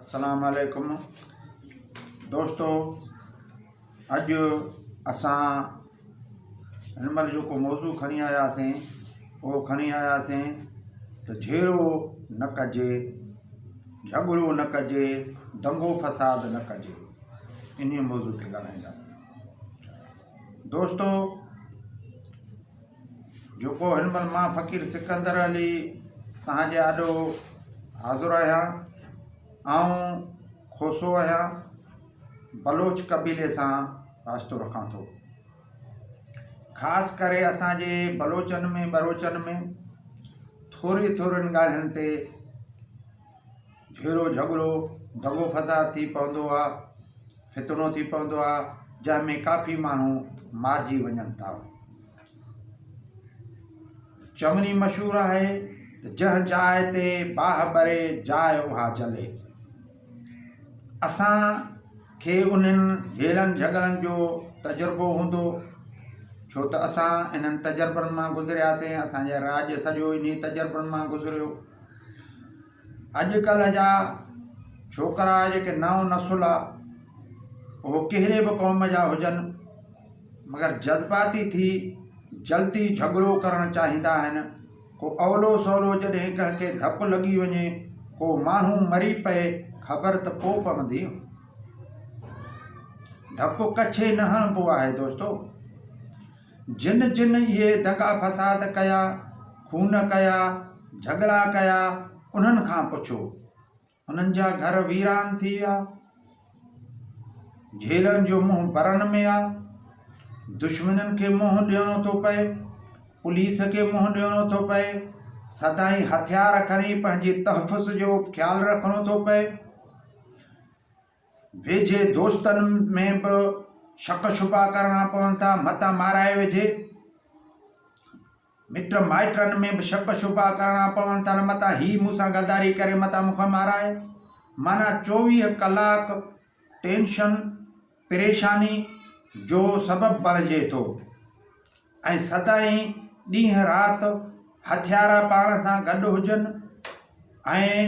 अस्सलाम वालेकुम दोस्तों, अॼु असां हिन महिल जेको मौज़ू खणी आयासीं उहो खणी आयासीं त झेड़ो न कजे, झगड़ो न कजे, दंगो फसाद न कजे। इन मौज़ू ते ॻाल्हाईंदासीं। दोस्तों, जेको हिन महिल मां फ़क़ीर सिकंदर अली तव्हांजे आॾो हाज़ुरु आहियां। आऊं खोसो आहियां, बलोच कबीले सां वास्तो रखां थो। ख़ासि करे असांजे बलोचनि में थोरियुनि ॻाल्हियुनि ते झेड़ो झगड़ो दंगो फसाद थी पवंदो आहे, फितनो थी पवंदो आहे, जंहिंमें काफ़ी माण्हू मारिजी वञनि था। चवणी मशहूरु आहे त जंहिं जाइ ते बाहि ॿरे जाइ उहा जले। असांखे उन्हनि झेलनि झगड़नि जो तजुर्बो हूंदो, छो त असां इन्हनि तजुर्बनि मां गुज़रियासीं। असांजा राज सॼो इन तजुर्बनि मां गुज़रियो। अॼुकल्ह जा छोकिरा जेके नओं नसुल आहे, उहो कहिड़े बि क़ौम जा हुजनि, मगर जज़्बाती थी जल्दी झगड़ो करणु चाहींदा आहिनि। को अवलो सवलो जॾहिं कंहिंखे धपु लॻी वञे, को माण्हू मरी पए, ख़बर त पोइ पवंदी। धपु कच्छे न हणिबो आहे दोस्तों। जिन इहे दंगा फसाद कया, खून कया, झगड़ा कया, उन्हनि खां पुछो। उन्हनि जा घर वीरान थी विया, झेलनि जो मुंहुं बरनि में आहे। दुश्मननि खे मुंहुं ॾियणो थो पए, पुलिस खे मुंहुं ॾियणो थो पए, सदाईं हथियार खणी पंहिंजी तहफ़ुज़ जो ख़्यालु रखणो थो पए। वेझे दोस्तनि में बि शक शुबा करणा पवनि था, मता माराए वेझे। मिट माइटनि में बि शक शुबा करणा पवनि था, मता ही मूंसां गद्दारी करे मता मूंखां माराए। माना 24 कलाक टेंशन परेशानी जो सबबु बणिजे थो। ऐं सदाईं ॾींहं राति हथियार पाण सां गॾु हुजनि ऐं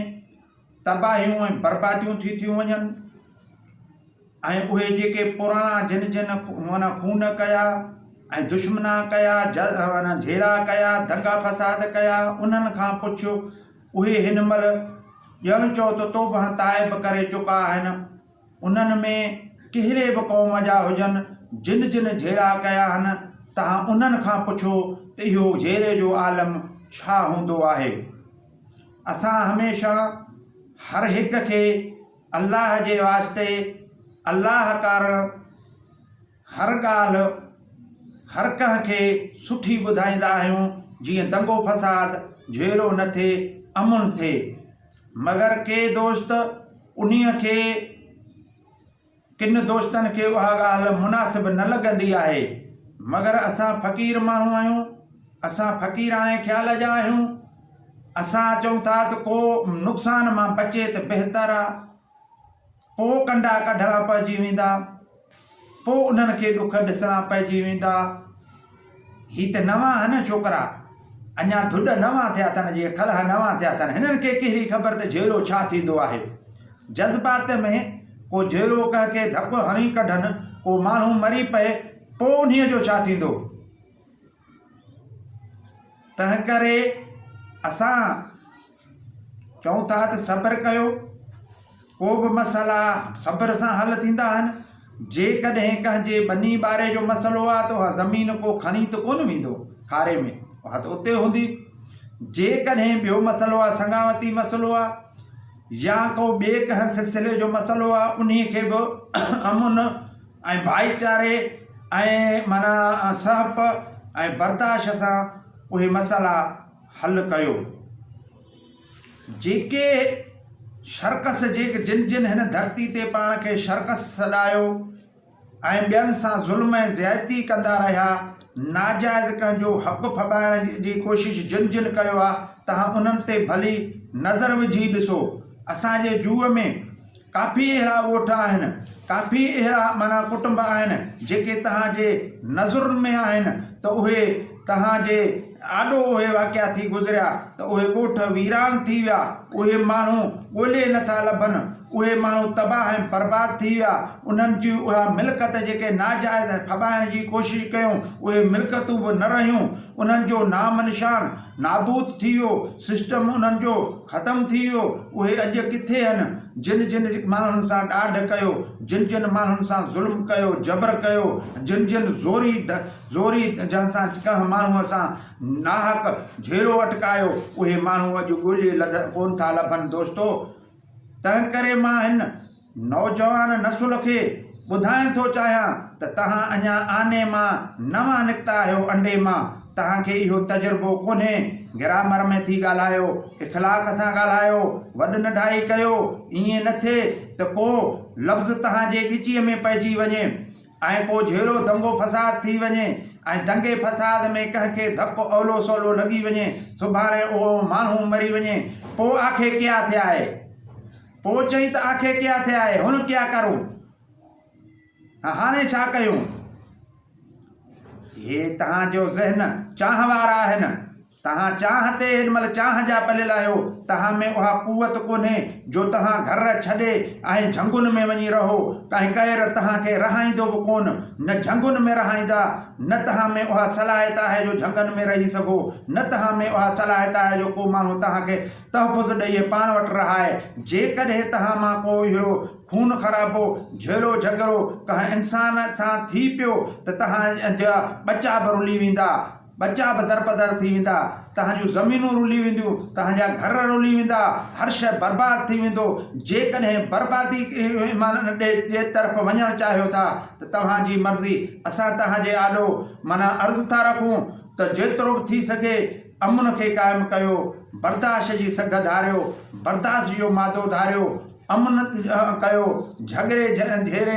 तबाहियूं ऐं बर्बादियूं थी थियूं वञनि। ऐं उहे जेके पुराणा जिन माना खून कया ऐं दुश्मना कया, माना झेड़ा कया, दंगा फसाद कया, उन्हनि खां पुछो। उहे हिन महिल ॼण चओ त तौबा ताइब करे चुका आहिनि। उन्हनि में कहिड़े बि क़ौम जा हुजनि, जिन झेड़ा कया आहिनि, तव्हां उन्हनि खां पुछो त इहो झेड़े जो आलम छा हूंदो आहे। असां हमेशह हर हिक खे अल्लाह जे वास्ते, अल्लाह कारण हर ॻाल्हि हर कंहिंखे सुठी ॿुधाईंदा आहियूं, जीअं दंगो फसाद झेड़ो न थिए, अमुन थिए। मगर के दोस्त उन्हीअ खे, किन दोस्तनि खे उहा ॻाल्हि मुनासिब न लॻंदी आहे। मगर असां फ़क़ीर माण्हू आहियूं, असां फ़क़ीराणे ख़्याल जा आहियूं। असां चऊं था त को नुक़सान मां बचे त बहितर आहे। पोइ कंडा कढणा पइजी वेंदा, पोइ उन्हनि खे ॾुख ॾिसणा पइजी वेंदा। ही त नवां आहिनि छोकिरा, अञा धुॾ नवां थिया अथनि, जीअं खलह नवां थिया अथनि। हिननि खे कहिड़ी ख़बर त झेड़ो छा थींदो आहे। जज़्बात में को झेड़ो कंहिंखे धपु हणी कढनि, को माण्हू मरी पए, पोइ उन्हीअ जो छा थींदो। तंहिं करे असां चऊं था त सब्र कयो। को बि मसइला सब्र सां हल थींदा आहिनि। जेकॾहिं कंहिंजे बनी ॿारे जो मसइलो आहे त उहा ज़मीन को खणी त कोन वेंदो खारे में, उहा त उते हूंदी। जेकॾहिं ॿियो मसइलो आहे, संगावती मसइलो आहे, या को ॿिए कंहिं सिलसिले जो मसइलो आहे, उन्हीअ खे बि अमुन ऐं भाईचारे ऐं माना सहप ऐं बर्दाश्त सां उहे मसइला हल कयो। जेके शर्कस, जिन हिन धरती ते पाण खे शर्कस सॾायो ऐं ॿियनि सां ज़ुल्म ऐं ज़्यादती कंदा रहिया, नाजाइज़ कंहिंजो हक़ फॿाइण जी कोशिशि जिन कयो आहे, तव्हां उन्हनि ते भली नज़र विझी ॾिसो। असांजे जूअ में काफ़ी अहिड़ा ॻोठ आहिनि, काफ़ी अहिड़ा माना कुटुंब आहिनि जेके तव्हांजे नज़रुनि में आहिनि, त उहे तव्हांजे आॾो उहे वाक़िया थी गुज़रिया त उहे ॻोठ वीरान थी विया। उहे माण्हू ॻोल्हे नथा लभनि, उहे माण्हू तबाह ऐं बर्बाद थी विया। उन्हनि जी उहा मिल्कत जेके नाजाइज़ खबाइण जी कोशिशि कयूं उहे मिल्कतूं बि न रहियूं। उन्हनि जो नाम निशान नाबूद थी वियो, सिस्टम उन्हनि जो ख़तमु थी वियो। उहे अॼु किथे आहिनि? जिन जिन माण्हुनि सां ॾाढ कयो, जिन जिन माण्हुनि सां ज़ुल्म कयो, जबर कयो, जिन जिन ज़ोरी जंहिंसां कंहिं माण्हूअ सां नाहक झेरो अटकायो, उहे माण्हू अॼु ॻोल्हे कोन था लभनि दोस्तो। तंहिं करे मां हिन नौजवान नसुल खे ॿुधाइण थो चाहियां त तव्हां अञा आने मां नवां निकिता आहियो, अंडे मां। तव्हांखे इहो तजुर्बो कोन्हे। ग्रामर में थी ॻाल्हायो, इख़लाक़ सां ॻाल्हायो, वॾ नंढाई कयो। ईअं न थिए त को लफ़्ज़ तव्हांजे ॻिचीअ में पइजी वञे ऐं को झेरो दंगो फसाद थी वञे ऐं दंगे फसाद में कंहिंखे धकु ओलो सोलो लॻी वञे, सुभाणे उहो माण्हू मरी वञे। पोइ आखे क्या थिया आहे? पोइ चई त आखे क्या थिया आहे? हुन क्या करूं? हाणे छा कयूं? हे तव्हांजो ज़हन चाह वारा आहिनि। तव्हां चाह ते हिन महिल चाह जा पलियल आहियो। तव्हां में उहा कुवत कोन्हे जो तव्हां घर छॾे ऐं झंगुनि में वञी रहो। कंहिं केरु तव्हांखे रहाईंदो बि कोन। न झंगुनि में रहाईंदा, न तव्हां में उहा सलाहियत आहे जो झंगनि में रही सघो, न तव्हां में उहा सलाहियत आहे जो को माण्हू तव्हांखे तहफ़ुज़ ॾेई पाण वटि रहाए। जेकॾहिं तव्हां मां को अहिड़ो खून ख़राबो, झेरो झगड़ो कंहिं इंसान सां थी पियो त तव्हांजा बचा बि रुली वेंदा, बचा बि दरबदर थी वेंदा, तव्हां जूं ज़मीनूं रुली वेंदियूं, तव्हांजा घर रुली वेंदा, हर शइ बर्बाद थी वेंदो। जेकॾहिं बर्बादी जे तरफ़ वञणु चाहियो था त तव्हांजी मर्ज़ी। असां तव्हांजे आॾो माना अर्ज़ु था रखूं त जेतिरो बि थी सघे अमन खे क़ाइमु कयो, बर्दाश्त जी सघ धारियो, बर्दाश्त जो मादो धारियो, अमन कयो, झगड़े झेरे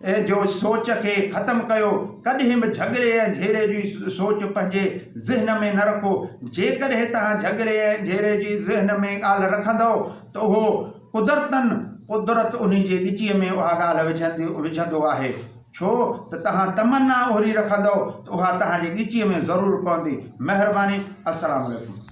ॾे जो सोच खे ख़तमु कयो। कॾहिं बि झगड़े ऐं झेरे जी सोच पंहिंजे ज़हन में न रखो। जेकॾहिं तव्हां झगड़े ऐं झेरे जी ज़हन में ॻाल्हि रखंदव त उहो कुदरत उन जे ॻिचीअ में उहा ॻाल्हि विझंदो आहे। छो त तव्हां तमन्ना ओहिड़ी रखंदव त उहा तव्हांजे ॻिचीअ में ज़रूरु पवंदी। महिरबानी। अस्सलाम वालेकुम।